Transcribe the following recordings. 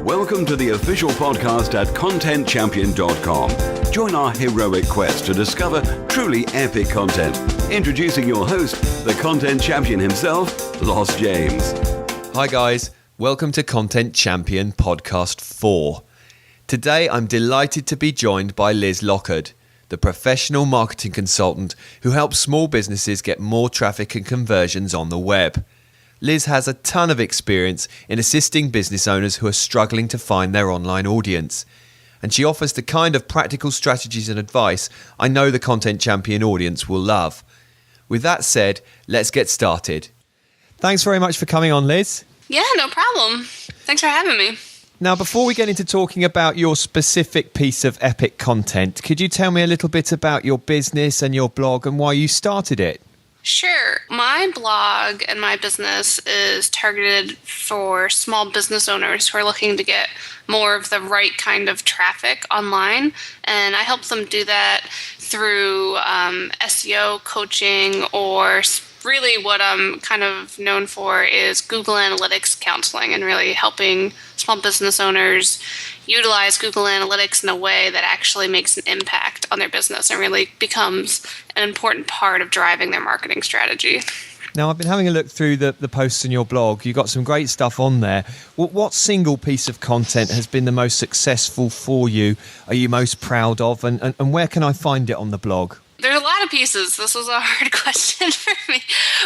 Welcome to the official podcast at contentchampion.com. Join our heroic quest to discover truly epic content. Introducing your host, the content champion himself, Lost James. Hi guys, welcome to Content Champion Podcast 4. Today I'm delighted to be joined by Liz Lockard, the professional marketing consultant who helps small businesses get more traffic and conversions on the web. Liz has a ton of experience in assisting business owners who are struggling to find their online audience. And she offers the kind of practical strategies and advice I know the Content Champion audience will love. With that said, let's get started. Thanks very much for coming on, Liz. Yeah, no problem. Thanks for having me. Now, before we get into talking about your specific piece of epic content, could you tell me a little bit about your business and your blog and why you started it? Sure. My blog and my business is targeted for small business owners who are looking to get more of the right kind of traffic online. And I help them do that through SEO coaching, or really what I'm kind of known for is Google Analytics counseling, and really helping small business owners utilize Google Analytics in a way that actually makes an impact on their business and really becomes an important part of driving their marketing strategy. Now, I've been having a look through the posts in your blog. You've got some great stuff on there. What single piece of content has been the most successful for you, are you most proud of, and where can I find it on the blog? There's a lot of pieces. This was a hard question for me.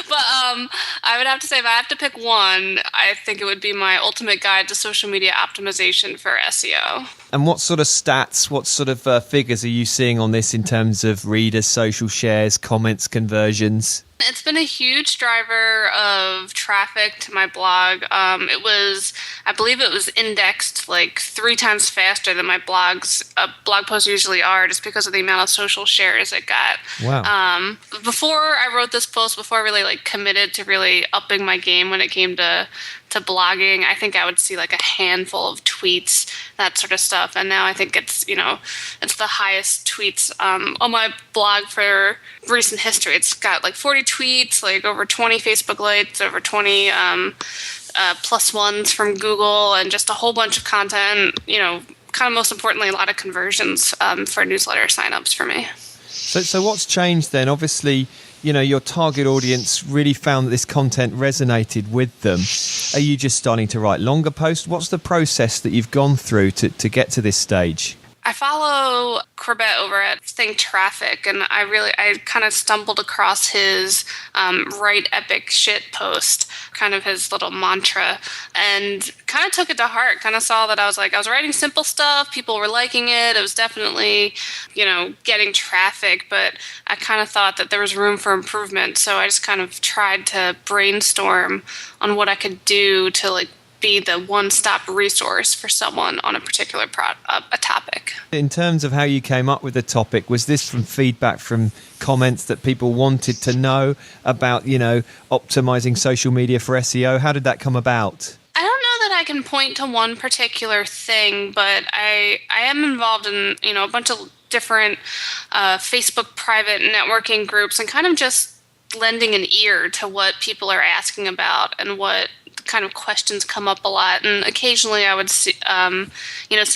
But I would have to say, if I have to pick one, I think it would be my ultimate guide to social media optimization for SEO. And what sort of stats, what sort of figures are you seeing on this in terms of readers, social shares, comments, conversions? It's been a huge driver of traffic to my blog. I believe it was indexed like 3 times faster than my blog posts usually are, just because of the amount of social shares it got. Wow. Before I wrote this post, before I really committed to really upping my game when it came to blogging, I think I would see like a handful of tweets, that sort of stuff. And now I think it's the highest tweets on my blog for recent history. It's got like 40 tweets, like over 20 Facebook likes, over 20 plus ones from Google, and just a whole bunch of content, kind of most importantly, a lot of conversions for newsletter signups for me. So what's changed then? Obviously, your target audience really found that this content resonated with them. Are you just starting to write longer posts? What's the process that you've gone through to get to this stage? I follow Corbett over at Think Traffic, and I kind of stumbled across his write epic shit post, kind of his little mantra, and kind of took it to heart. Kind of saw that I was writing simple stuff, people were liking it. It was definitely, getting traffic, but I kind of thought that there was room for improvement. So I just kind of tried to brainstorm on what I could do to be the one-stop resource for someone on a particular a topic. In terms of how you came up with the topic, was this from feedback from comments that people wanted to know about, optimizing social media for SEO? How did that come about? I don't know that I can point to one particular thing, but I am involved in, a bunch of different Facebook private networking groups, and kind of just lending an ear to what people are asking about and what kind of questions come up a lot. And occasionally I would see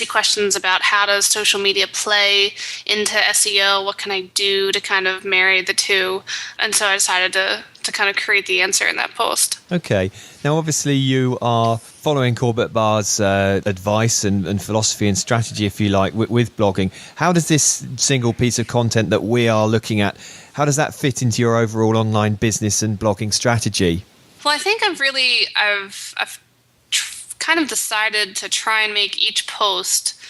questions about how does social media play into SEO? What can I do to kind of marry the two? And so I decided to kind of create the answer in that post. Okay. Now, obviously you are following Corbett Barr's advice and philosophy and strategy, if you like, with blogging. How does this single piece of content that we are looking at, how does that fit into your overall online business and blogging strategy? Well, I think I've kind of decided to try and make each post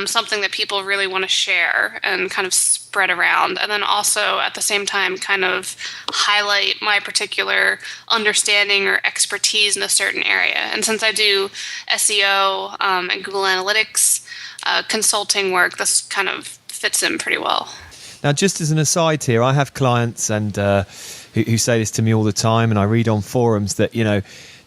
something that people really want to share and kind of spread around. And then also at the same time kind of highlight my particular understanding or expertise in a certain area. And since I do SEO and Google Analytics consulting work, this kind of fits in pretty well. Now, just as an aside here, I have clients and who say this to me all the time, and I read on forums that,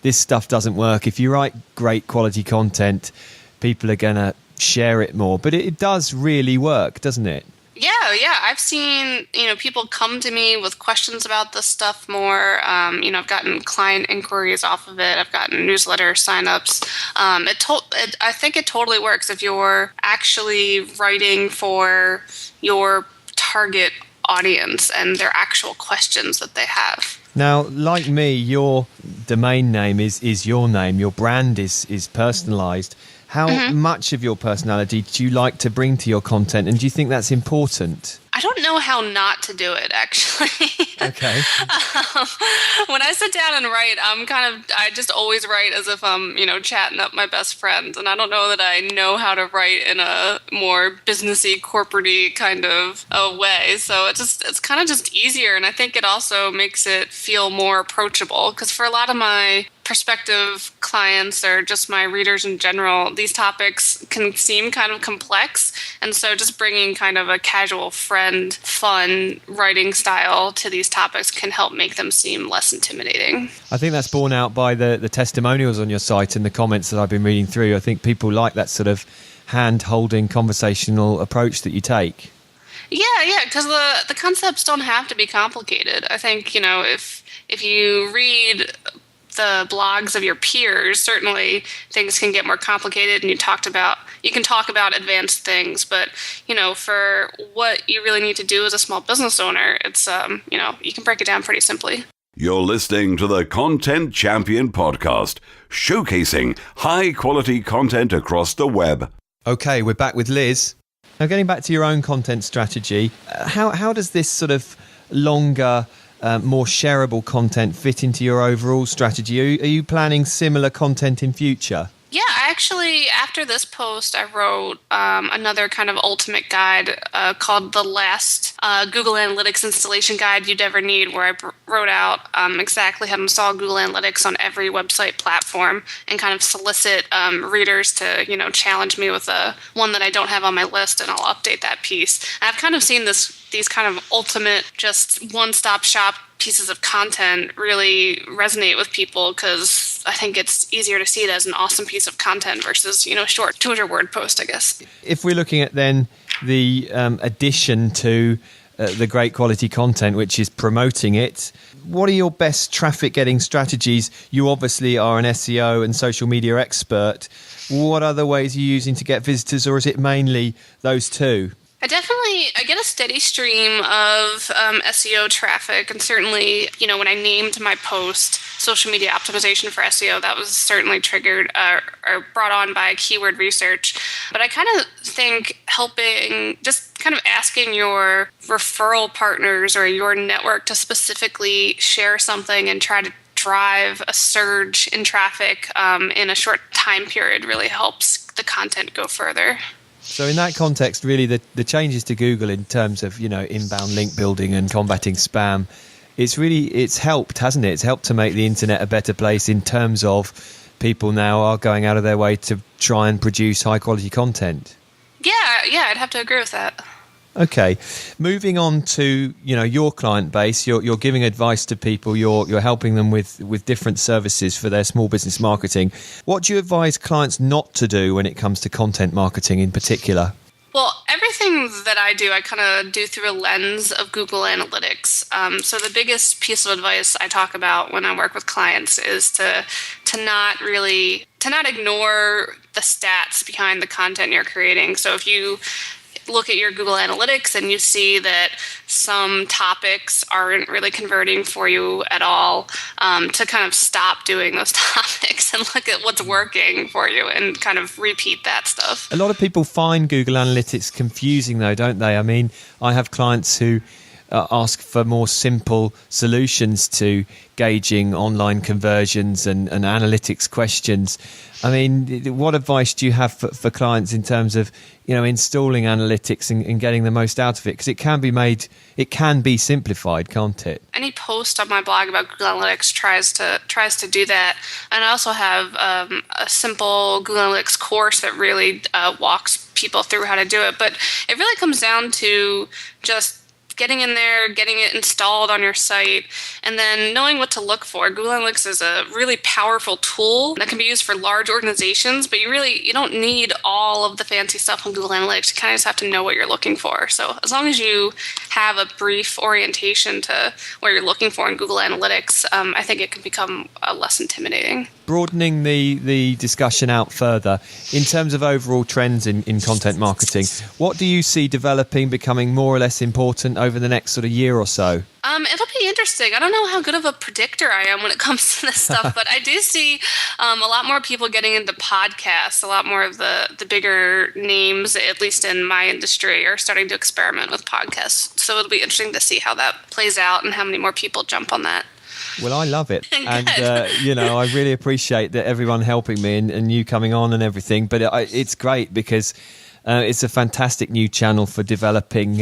this stuff doesn't work. If you write great quality content, people are going to share it more. But it does really work, doesn't it? Yeah. I've seen, people come to me with questions about this stuff more. I've gotten client inquiries off of it. I've gotten newsletter signups. I think it totally works if you're actually writing for your target audience and their actual questions that they have. Now, like me, your domain name is your name. Your brand is personalized. How much of your personality do you like to bring to your content, and do you think that's important? I don't know how not to do it, actually. Okay. When I sit down and write, I just always write as if I'm, chatting up my best friend. And I don't know that I know how to write in a more businessy, corporate-y kind of a way. So it's kind of just easier. And I think it also makes it feel more approachable, because for a lot of my prospective clients or just my readers in general, these topics can seem kind of complex. And so just bringing kind of a casual friend, fun writing style to these topics can help make them seem less intimidating. I think that's borne out by the testimonials on your site and the comments that I've been reading through. I think people like that sort of hand-holding conversational approach that you take. Yeah, because the concepts don't have to be complicated. I think, if you read the blogs of your peers, certainly things can get more complicated, and you can talk about advanced things, but for what you really need to do as a small business owner, it's you can break it down pretty simply. You're listening to the Content Champion podcast, showcasing high quality content across the web. Okay, we're back with Liz. Now, getting back to your own content strategy, how does this sort of longer, more shareable content fit into your overall strategy? Are you planning similar content in future? Yeah, actually, after this post, I wrote another kind of ultimate guide called The Last Google Analytics Installation Guide You'd Ever Need, where I wrote out exactly how to install Google Analytics on every website platform and kind of solicit readers to, challenge me with one that I don't have on my list, and I'll update that piece. And I've kind of seen these kind of ultimate, just one-stop shop pieces of content really resonate with people, because I think it's easier to see it as an awesome piece of content versus, a short 200-word post, I guess. If we're looking at then the addition to the great quality content, which is promoting it, what are your best traffic getting strategies? You obviously are an SEO and social media expert. What other ways are you using to get visitors, or is it mainly those two? I get a steady stream of SEO traffic, and certainly, when I named my post social media optimization for SEO, that was certainly triggered or brought on by keyword research. But I kind of think just kind of asking your referral partners or your network to specifically share something and try to drive a surge in traffic in a short time period really helps the content go further. So in that context, really, the changes to Google in terms of, inbound link building and combating spam, it's helped, hasn't it? It's helped to make the internet a better place in terms of people now are going out of their way to try and produce high quality content. Yeah, I'd have to agree with that. Okay, moving on to your client base, you're giving advice to people, you're helping them with different services for their small business marketing. What do you advise clients not to do when it comes to content marketing in particular? Well, everything that I do, I kind of do through a lens of Google Analytics. So the biggest piece of advice I talk about when I work with clients is to not ignore the stats behind the content you're creating. So if you look at your Google Analytics and you see that some topics aren't really converting for you at all, to kind of stop doing those topics and look at what's working for you and kind of repeat that stuff. A lot of people find Google Analytics confusing though, don't they? I mean, I have clients who ask for more simple solutions to gauging online conversions and analytics questions. I mean, what advice do you have for clients in terms of, installing analytics and getting the most out of it? Because it can be simplified, can't it? Any post on my blog about Google Analytics tries to do that. And I also have a simple Google Analytics course that really walks people through how to do it. But it really comes down to just getting in there, getting it installed on your site, and then knowing what to look for. Google Analytics is a really powerful tool that can be used for large organizations, but you don't need all of the fancy stuff on Google Analytics. You kind of just have to know what you're looking for. So as long as you have a brief orientation to what you're looking for in Google Analytics, I think it can become less intimidating. Broadening the discussion out further, in terms of overall trends in content marketing, what do you see developing, becoming more or less important over the next sort of year or so? It'll be interesting. I don't know how good of a predictor I am when it comes to this stuff, but I do see a lot more people getting into podcasts. A lot more of the bigger names, at least in my industry, are starting to experiment with podcasts. So it'll be interesting to see how that plays out and how many more people jump on that. Well, I love it. And, I really appreciate that everyone helping me and you coming on and everything. But it's great because it's a fantastic new channel for developing,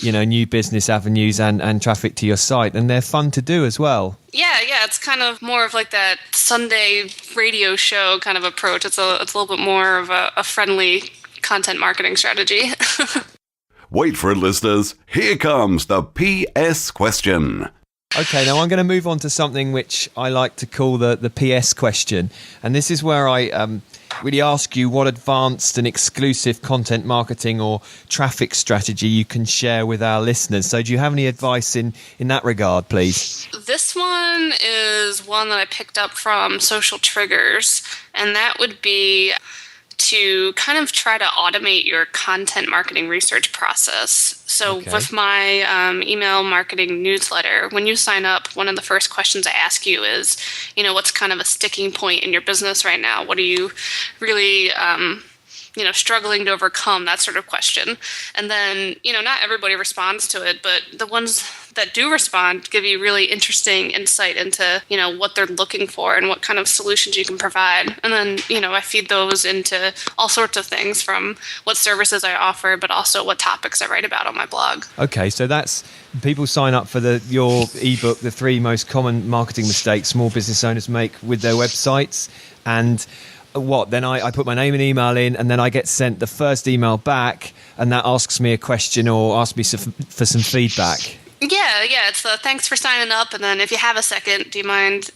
new business avenues and traffic to your site. And they're fun to do as well. Yeah, it's kind of more of like that Sunday radio show kind of approach. It's a little bit more of a friendly content marketing strategy. Wait for it, listeners. Here comes the PS question. Okay, now I'm going to move on to something which I like to call the PS question. And this is where I really ask you what advanced and exclusive content marketing or traffic strategy you can share with our listeners. So do you have any advice in that regard, please? This one is one that I picked up from Social Triggers, and that would be to kind of try to automate your content marketing research process. So with my email marketing newsletter, when you sign up, one of the first questions I ask you is, what's kind of a sticking point in your business right now? What are you really struggling to overcome, that sort of question. And then, not everybody responds to it, but the ones that do respond give you really interesting insight into, what they're looking for and what kind of solutions you can provide. And then, I feed those into all sorts of things, from what services I offer, but also what topics I write about on my blog. Okay, so that's people sign up for your ebook, The 3 Most Common Marketing Mistakes Small Business Owners Make with Their Websites. And then I put my name and email in, and then I get sent the first email back, and that asks me a question or asks me for some feedback. Yeah. It's thanks for signing up, and then if you have a second, do you mind,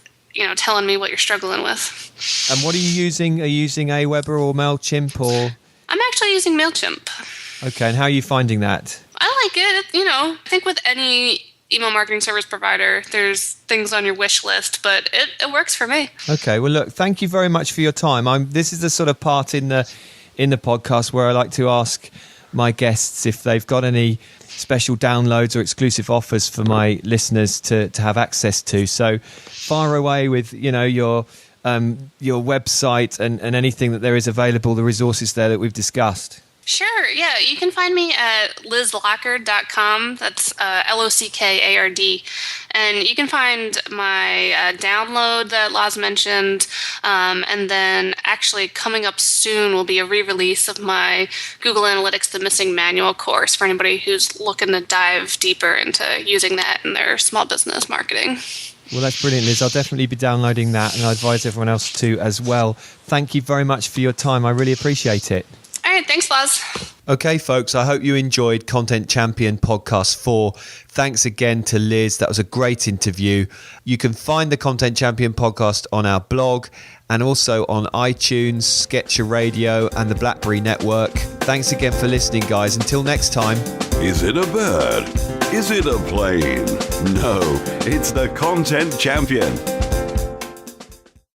telling me what you're struggling with? And what are you using? Are you using Aweber or MailChimp or? I'm actually using MailChimp. Okay, and how are you finding that? I like it. I think with any email marketing service provider, there's things on your wish list, but it works for me. Okay, well, look, thank you very much for your time. This is the sort of part in the podcast where I like to ask my guests if they've got any special downloads or exclusive offers for my listeners to have access to. So fire away with your website and anything that there is available, the resources there that we've discussed. Sure, yeah. You can find me at lizlockard.com. That's Lockard. And you can find my download that Laz mentioned. And then actually coming up soon will be a re-release of my Google Analytics The Missing Manual course for anybody who's looking to dive deeper into using that in their small business marketing. Well, that's brilliant, Liz. I'll definitely be downloading that, and I advise everyone else to as well. Thank you very much for your time. I really appreciate it. All right, thanks, Laz. Okay, folks, I hope you enjoyed Content Champion Podcast 4. Thanks again to Liz. That was a great interview. You can find the Content Champion Podcast on our blog and also on iTunes, Sketcher Radio and the BlackBerry Network. Thanks again for listening, guys. Until next time. Is it a bird? Is it a plane? No, it's the Content Champion.